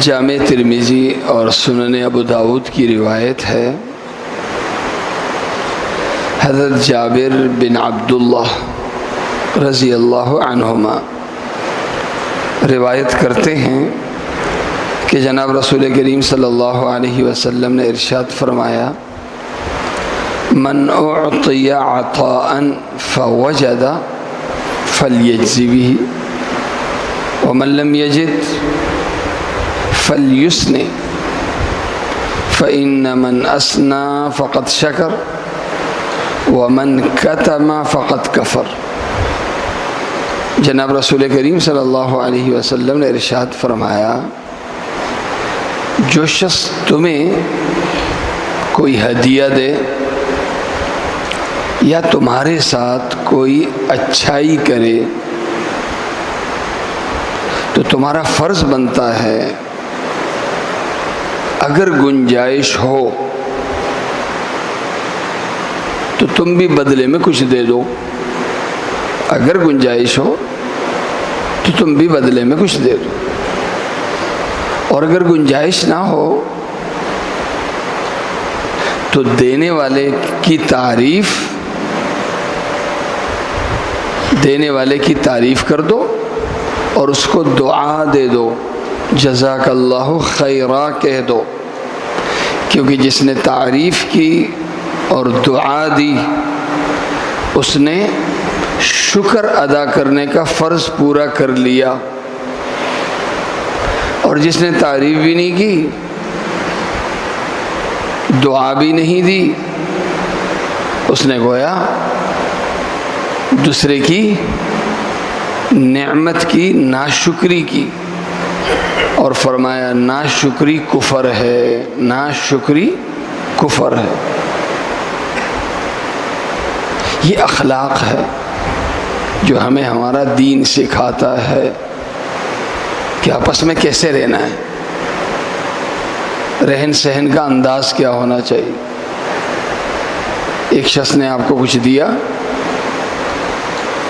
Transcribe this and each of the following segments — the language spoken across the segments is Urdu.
جامع ترمذی اور سنن ابو داود کی روایت ہے، حضرت جابر بن عبداللہ رضی اللہ عنہما روایت کرتے ہیں کہ جناب رسول کریم صلی اللہ علیہ وسلم نے ارشاد فرمایا، من اعطی عطاء فوجد فلیجز به ومن لم یجد فلیثنِ فإن من أثنى فقد شکر ومن کتم فقد کفر۔ جناب رسول کریم صلی اللہ علیہ وسلم نے ارشاد فرمایا، جو شخص تمہیں کوئی ہدیہ دے یا تمہارے ساتھ کوئی اچھائی کرے تو تمہارا فرض بنتا ہے اگر گنجائش ہو تو تم بھی بدلے میں کچھ دے دو، اگر گنجائش ہو تو تم بھی بدلے میں کچھ دے دو، اور اگر گنجائش نہ ہو تو دینے والے کی تعریف کر دو اور اس کو دعا دے دو، جزاک اللہ خیرا کہہ دو، کیونکہ جس نے تعریف کی اور دعا دی اس نے شکر ادا کرنے کا فرض پورا کر لیا، اور جس نے تعریف بھی نہیں کی، دعا بھی نہیں دی، اس نے گویا دوسرے کی نعمت کی ناشکری کی، اور فرمایا ناشکری کفر ہے، ناشکری کفر ہے۔ یہ اخلاق ہے جو ہمیں ہمارا دین سکھاتا ہے کہ آپس میں کیسے رہنا ہے، رہن سہن کا انداز کیا ہونا چاہیے۔ ایک شخص نے آپ کو کچھ دیا،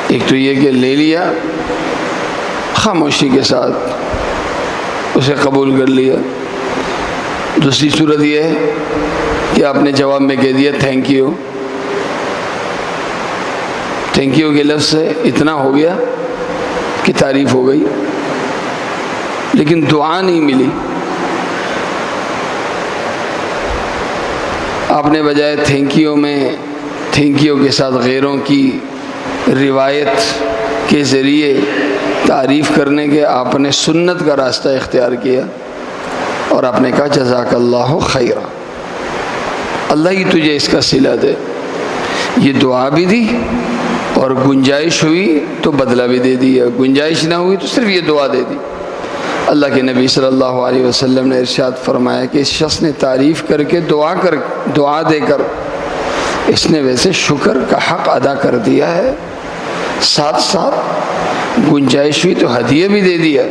ایک تو یہ کہ لے لیا خاموشی کے ساتھ، اسے قبول کر لیا، دوسری صورت یہ ہے کہ آپ نے جواب میں کہہ دیا تھینک یو، تھینک یو کے لفظ سے اتنا ہو گیا کہ تعریف ہو گئی لیکن دعا نہیں ملی۔ آپ نے بجائے تھینک یو میں تھینک یو کے ساتھ غیروں کی روایت کے ذریعے تعریف کرنے کے آپ نے سنت کا راستہ اختیار کیا، اور آپ نے کہا جزاک اللہ خیرا، اللہ ہی تجھے اس کا صلہ دے۔ یہ دعا بھی دی اور گنجائش ہوئی تو بدلہ بھی دے دیا، گنجائش نہ ہوئی تو صرف یہ دعا دے دی۔ اللہ کے نبی صلی اللہ علیہ وسلم نے ارشاد فرمایا کہ اس شخص نے تعریف کر کے دعا دے کر اس نے ویسے شکر کا حق ادا کر دیا ہے، ساتھ ساتھ گنجائش ہوئی تو ہدیہ بھی دے دیا،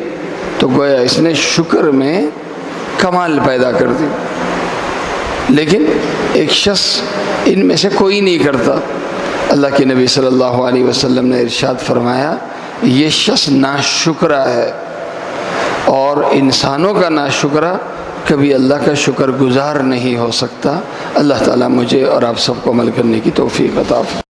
تو گویا اس نے شکر میں کمال پیدا کر دی۔ لیکن ایک شخص ان میں سے کوئی نہیں کرتا، اللہ کے نبی صلی اللہ علیہ وسلم نے ارشاد فرمایا یہ شخص ناشکرا ہے، اور انسانوں کا ناشکرا کبھی اللہ کا شکر گزار نہیں ہو سکتا۔ اللہ تعالیٰ مجھے اور آپ سب کو عمل کرنے کی توفیق عطا فرمائے۔